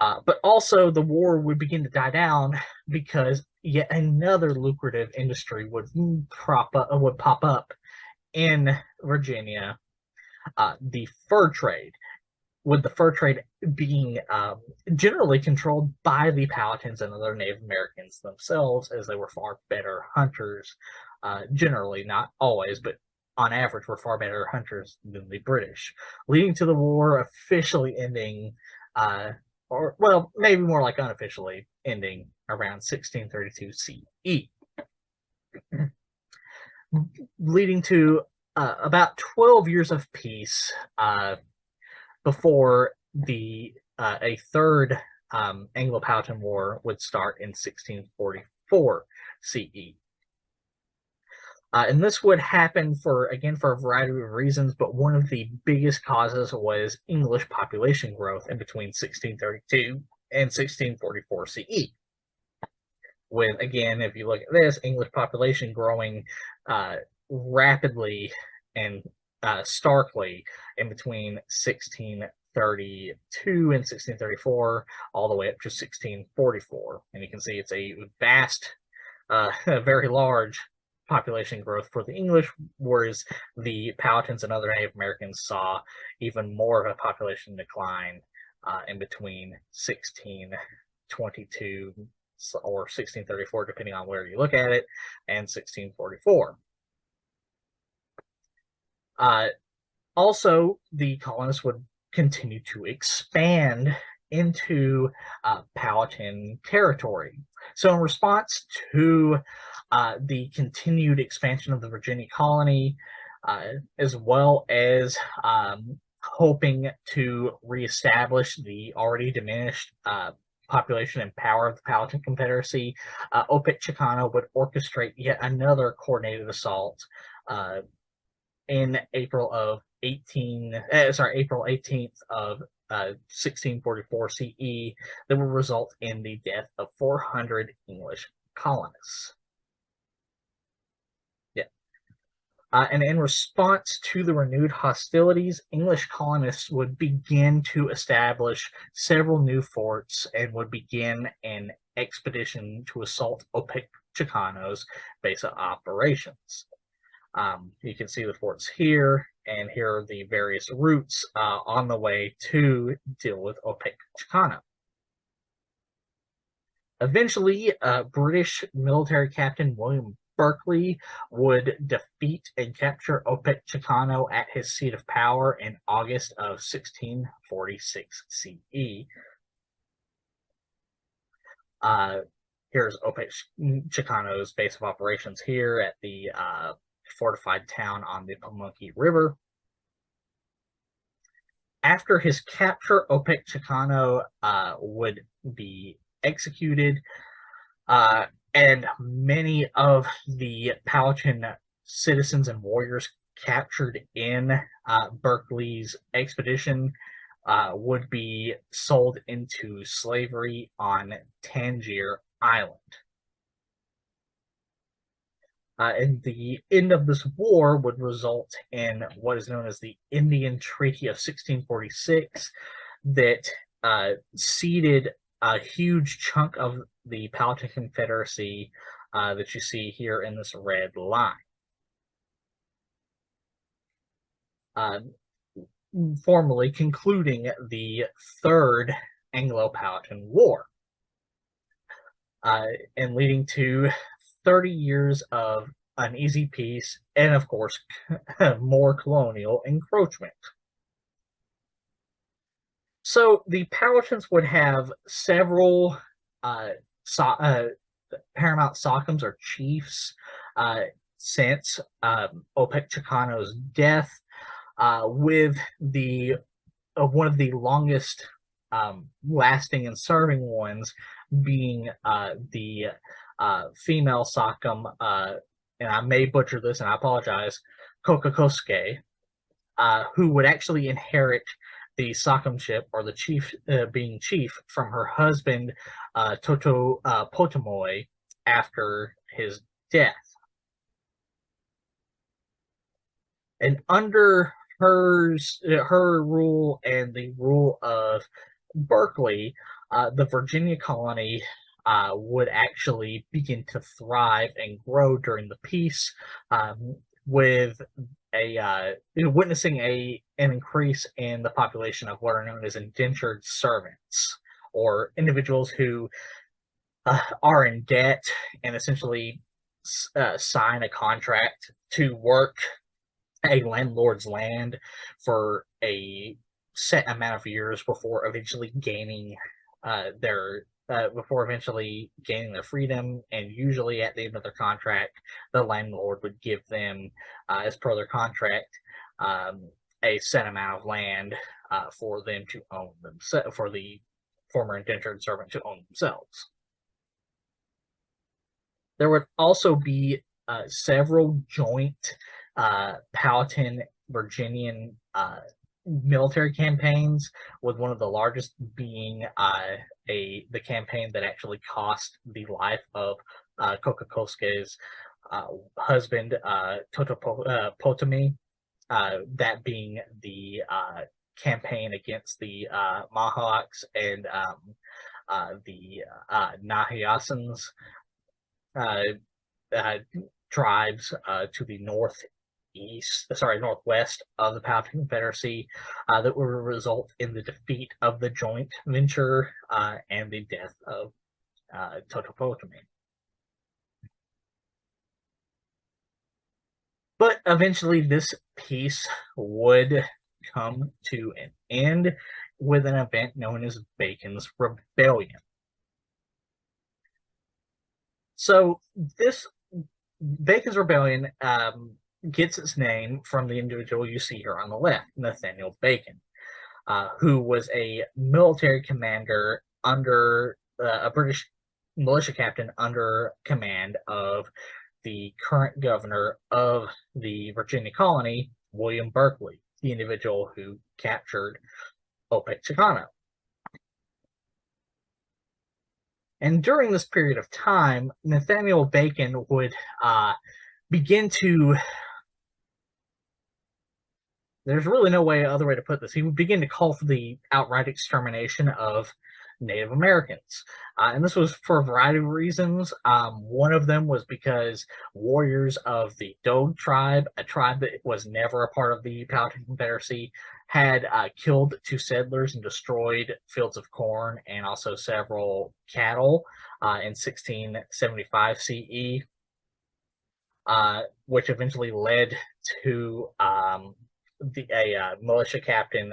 But also, the war would begin to die down because yet another lucrative industry would pop up in Virginia, the fur trade, with the fur trade being generally controlled by the Powhatans and other Native Americans themselves, as they were far better hunters, generally, not always, but on average, were far better hunters than the British, leading to the war officially ending, or, well, maybe more like unofficially ending around 1632 CE, leading to about 12 years of peace before a third Anglo-Powhatan War would start in 1644 CE. And this would happen for a variety of reasons, but one of the biggest causes was English population growth in between 1632 and 1644 CE. With, again, if you look at this, English population growing rapidly and starkly in between 1632 and 1634, all the way up to 1644. And you can see it's a vast, very large population growth for the English, whereas the Powhatans and other Native Americans saw even more of a population decline in between 1622 or 1634, depending on where you look at it, and 1644. Also, the colonists would continue to expand into Powhatan territory. So in response to the continued expansion of the Virginia colony, as well as hoping to reestablish the already diminished population and power of the Powhatan Confederacy, Chicano would orchestrate yet another coordinated assault in April 18th of 1644 CE that will result in the death of 400 English colonists. And in response to the renewed hostilities, English colonists would begin to establish several new forts and would begin an expedition to assault Chicano's base of operations. You can see the forts here, and here are the various routes on the way to deal with Chicano. Eventually, British military captain William BECKLEY would defeat and capture Chicano at his seat of power in August of 1646 CE. Here's Chicano's base of operations here at the fortified town on the Pamunkey River. After his capture, Chicano would be executed, and many of the Powhatan citizens and warriors captured in BECKLEY's expedition would be sold into slavery on Tangier Island. And the end of this war would result in what is known as the Indian Treaty of 1646 that ceded a huge chunk of the Powhatan Confederacy that you see here in this red line, formally concluding the Third Anglo-Powhatan War, and leading to 30 years of uneasy peace and, of course, more colonial encroachment. So the Powhatans would have several paramount sachems or chiefs since Chicano's death, with one of the longest lasting and serving ones being the female sachem, and I may butcher this and I apologize, Kokokoske, who would actually inherit the sachemship, or the chief being chief, from her husband Toto Potomoy after his death. And under her rule and the rule of BECKLEY, the Virginia colony would actually begin to thrive and grow during the peace, with witnessing an increase in the population of what are known as indentured servants, or individuals who are in debt and essentially sign a contract to work a landlord's land for a set amount of years before eventually gaining their freedom. And usually at the end of their contract, the landlord would give them, as per their contract, a set amount of land for them to own themselves, for the former indentured servant to own themselves. There would also be several joint Powhatan Virginian military campaigns, with one of the largest being the campaign that actually cost the life of Kokokoski's husband, Totopotomi, that being the campaign against the Mohawks and the Nahiyasans tribes to the northwest of the Powhatan Confederacy, that would result in the defeat of the joint venture and the death of Totopotomi. But eventually this peace would come to an end with an event known as Bacon's Rebellion. So this Bacon's Rebellion gets its name from the individual you see here on the left, Nathaniel Bacon, who was a military commander under a British militia captain under command of the current governor of the Virginia colony, William Berkeley, the individual who captured Chicano. And during this period of time, Nathaniel Bacon would begin to, there's really no other way to put this, he would begin to call for the outright extermination of Native Americans. And this was for a variety of reasons. One of them was because warriors of the Dogue tribe, a tribe that was never a part of the Powhatan Confederacy, had killed 2 settlers and destroyed fields of corn and also several cattle in 1675 CE, which eventually led to a militia captain,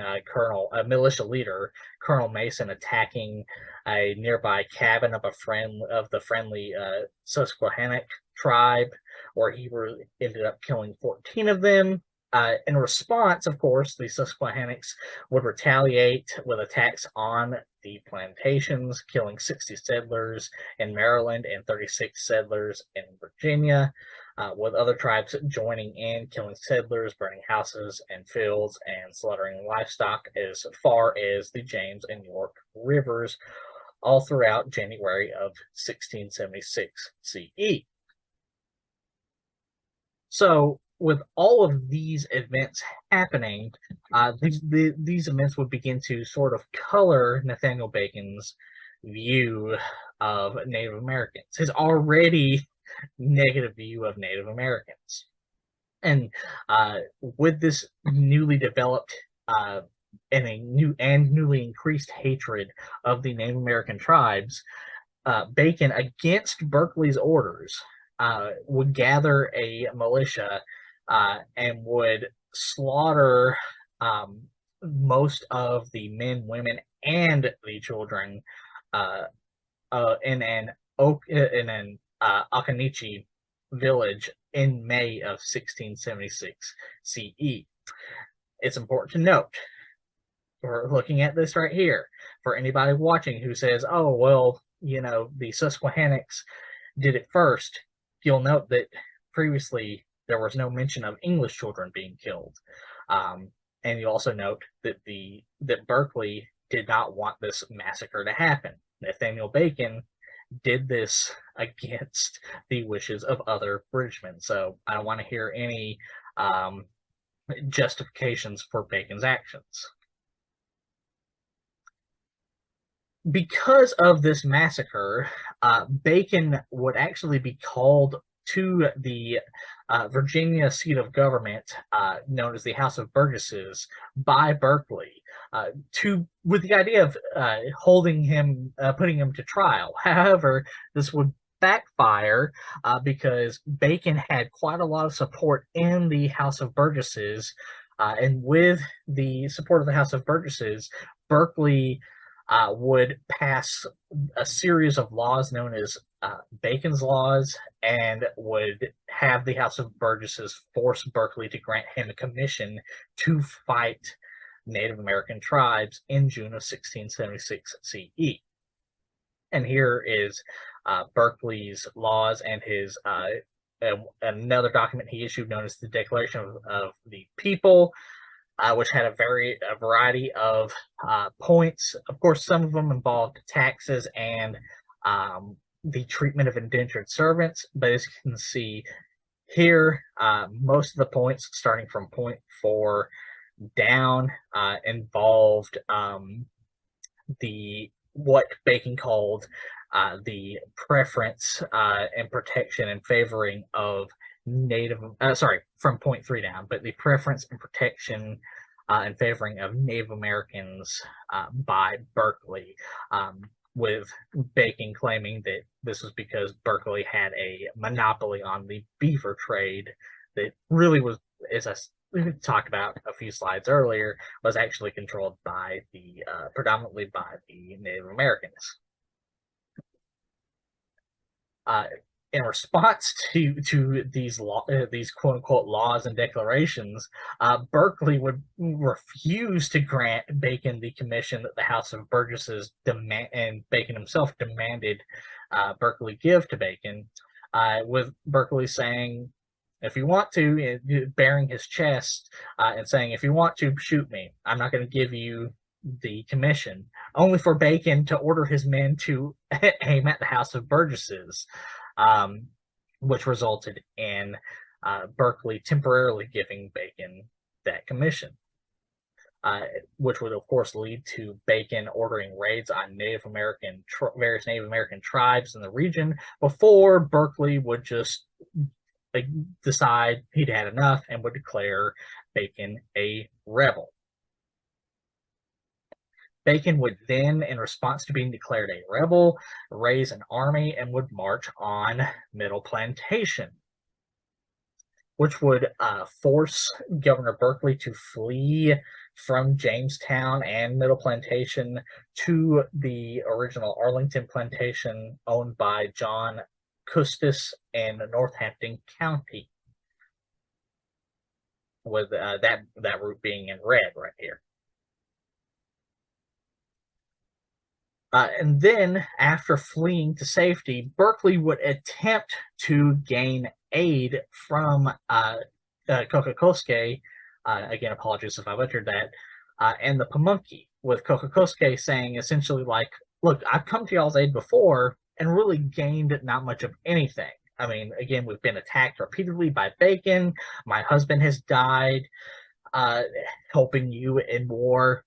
militia leader, Colonel Mason, attacking a nearby cabin of the friendly Susquehannock tribe, where he ended up killing 14 of them. In response, of course, the Susquehannocks would retaliate with attacks on the plantations, killing 60 settlers in Maryland and 36 settlers in Virginia, with other tribes joining in, killing settlers, burning houses and fields, and slaughtering livestock as far as the James and York rivers, all throughout January of 1676 CE. So, with all of these events happening, these events would begin to sort of color Nathaniel Bacon's view of Native Americans, his already negative view of Native Americans. And with this newly developed and newly increased hatred of the Native American tribes, Bacon, against Berkeley's orders, would gather a militia and would slaughter most of the men, women, and the children in an Occoneechee village in May of 1676 CE. It's important to note, we're looking at this right here, for anybody watching who says, oh, well, you know, the Susquehannocks did it first, you'll note that previously there was no mention of English children being killed. And you also note that that Berkeley did not want this massacre to happen. Nathaniel Bacon did this against the wishes of other Britishmen. So I don't want to hear any justifications for Bacon's actions. Because of this massacre, Bacon would actually be called to the Virginia seat of government, known as the House of Burgesses, by Berkeley, with the idea of holding him, putting him to trial. However, this would backfire because Bacon had quite a lot of support in the House of Burgesses, and with the support of the House of Burgesses, Berkeley would pass a series of laws known as Bacon's Laws, and would have the House of Burgesses force Berkeley to grant him a commission to fight Native American tribes in June of 1676 CE. And here is Berkeley's laws and his another document he issued known as the Declaration of the People, which had a variety of points. Of course, some of them involved taxes and the treatment of indentured servants, but as you can see here, most of the points, starting from point 4 down, involved what Bacon called the preference and protection and favoring of from point 3 down, but the preference and protection and favoring of Native Americans by Berkeley, with Bacon claiming that this was because Berkeley had a monopoly on the beaver trade that really was, as I talked about a few slides earlier, was actually controlled by predominantly by the Native Americans. In response to these quote unquote laws and declarations, Berkeley would refuse to grant Bacon the commission that the House of Burgesses and Bacon himself demanded Berkeley give to Bacon, with Berkeley saying, if you want to, baring his chest and saying, if you want to shoot me, I'm not going to give you the commission, only for Bacon to order his men to aim at the House of Burgesses, which resulted in Berkeley temporarily giving Bacon that commission, which would, of course, lead to Bacon ordering raids on various Native American tribes in the region before Berkeley would just decide he'd had enough and would declare Bacon a rebel. Bacon would then, in response to being declared a rebel, raise an army and would march on Middle Plantation, which would force Governor Berkeley to flee from Jamestown and Middle Plantation to the original Arlington Plantation owned by John Custis in Northampton County, with that route being in red right here. And then, after fleeing to safety, Berkeley would attempt to gain aid from Kokokoske, again, apologies if I butchered that, and the Pamunkey, with Kokokoske saying essentially like, look, I've come to y'all's aid before and really gained not much of anything. I mean, again, we've been attacked repeatedly by Bacon. My husband has died helping you in war,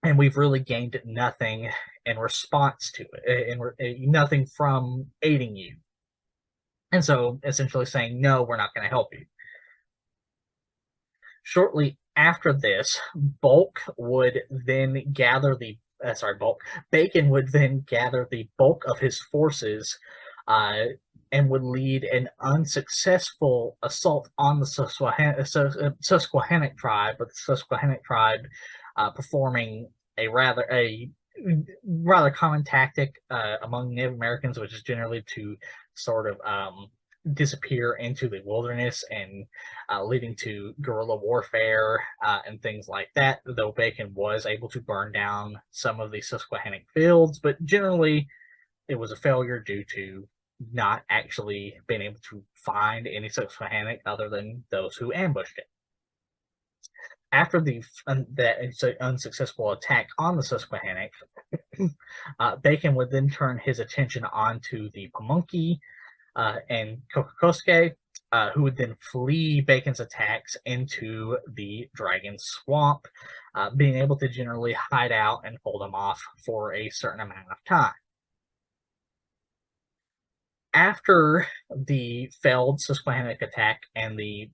and we've really gained nothing in response to it, nothing from aiding you. And so, essentially saying, no, we're not going to help you. Shortly after this, Bacon would then gather the bulk of his forces and would lead an unsuccessful assault on the Susquehannock tribe, with the Susquehannock tribe performing a rather common tactic among Native Americans, which is generally to sort of disappear into the wilderness, and leading to guerrilla warfare and things like that, though Bacon was able to burn down some of the Susquehannock fields, but generally it was a failure due to not actually being able to find any Susquehannock other than those who ambushed it. After that unsuccessful attack on the Susquehannock, Bacon would then turn his attention onto the Pamunkey and Kokokoske, who would then flee Bacon's attacks into the Dragon Swamp, being able to generally hide out and hold them off for a certain amount of time. after the failed Susquehannock attack and the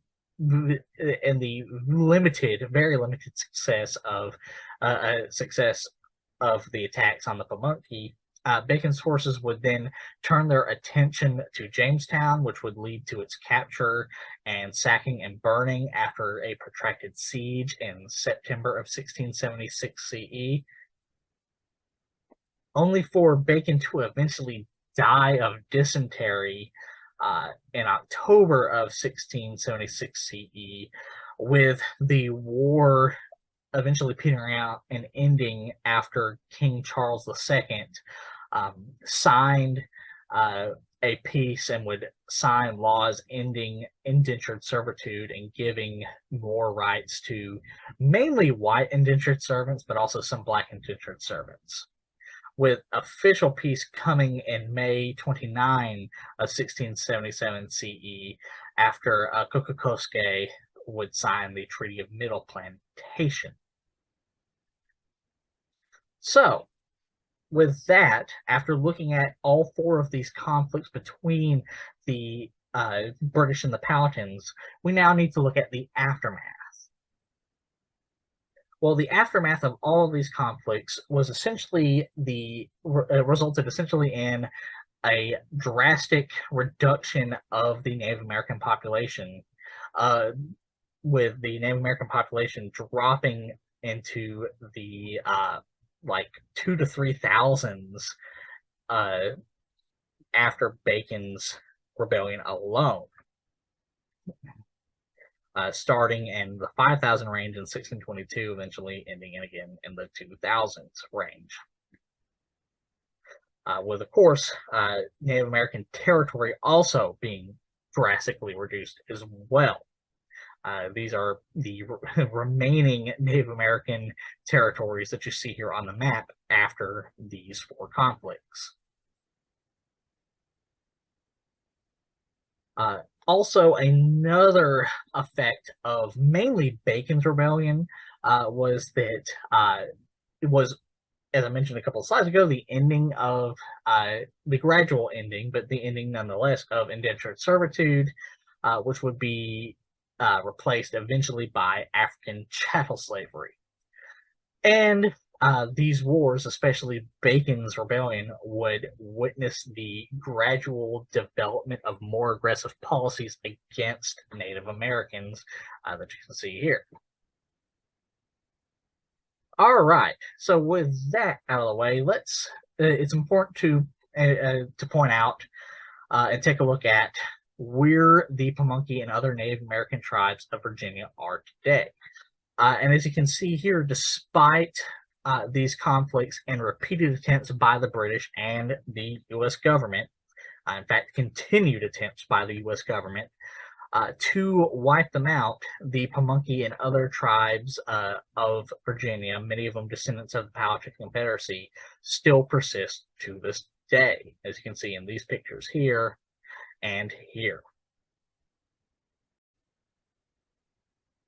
limited, very limited success of the attacks on the Pamunkey, Bacon's forces would then turn their attention to Jamestown, which would lead to its capture and sacking and burning after a protracted siege in September of 1676 CE, only for Bacon to eventually die of dysentery in October of 1676 CE, with the war eventually petering out and ending after King Charles II signed a peace and would sign laws ending indentured servitude and giving more rights to mainly white indentured servants, but also some black indentured servants, with official peace coming in May 29 of 1677 CE after Kokokoske would sign the Treaty of Middle Plantation. So, with that, after looking at all four of these conflicts between the British and the Powhatans, we now need to look at the aftermath. Well, the aftermath of all of these conflicts was essentially resulted essentially in a drastic reduction of the Native American population, with the Native American population dropping into the like 2,000 to 3,000 after Bacon's rebellion alone, starting in the 5,000 range in 1622, eventually ending again in the 2,000s range. With, of course, Native American territory also being drastically reduced as well. These are the remaining Native American territories that you see here on the map after these four conflicts. Also, another effect of mainly Bacon's rebellion was that it was, as I mentioned a couple of slides ago, the ending of the gradual ending, but the ending nonetheless of indentured servitude, which would be replaced eventually by African chattel slavery. And these wars, especially Bacon's rebellion, would witness the gradual development of more aggressive policies against Native Americans that you can see here. All right, so with that out of the way, it's important to point out and take a look at where the Pamunkey and other Native American tribes of Virginia are today. And as you can see here, despite these conflicts and repeated attempts by the British and the U.S. government, in fact, continued attempts by the U.S. government to wipe them out, the Pamunkey and other tribes of Virginia, many of them descendants of the Powhatan Confederacy, still persist to this day, as you can see in these pictures here and here.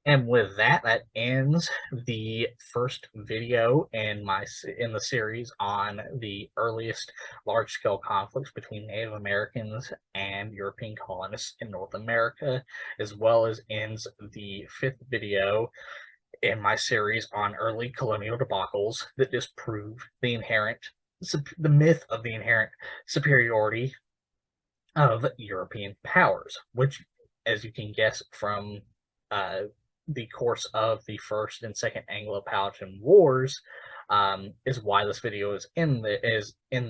And with that, that ends the first video in the series on the earliest large-scale conflicts between Native Americans and European colonists in North America, as well as ends the fifth video in my series on early colonial debacles that disprove the myth of the inherent superiority of European powers, which, as you can guess from the course of the First and Second Anglo-Powhatan Wars, is why this video is in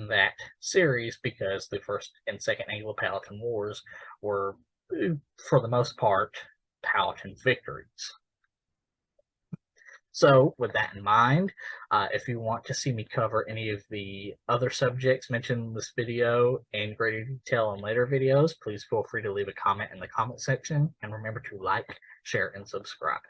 that series, because the First and Second Anglo-Powhatan Wars were, for the most part, Powhatan victories. So, with that in mind, if you want to see me cover any of the other subjects mentioned in this video in greater detail in later videos, please feel free to leave a comment in the comment section, and remember to like, share, and subscribe.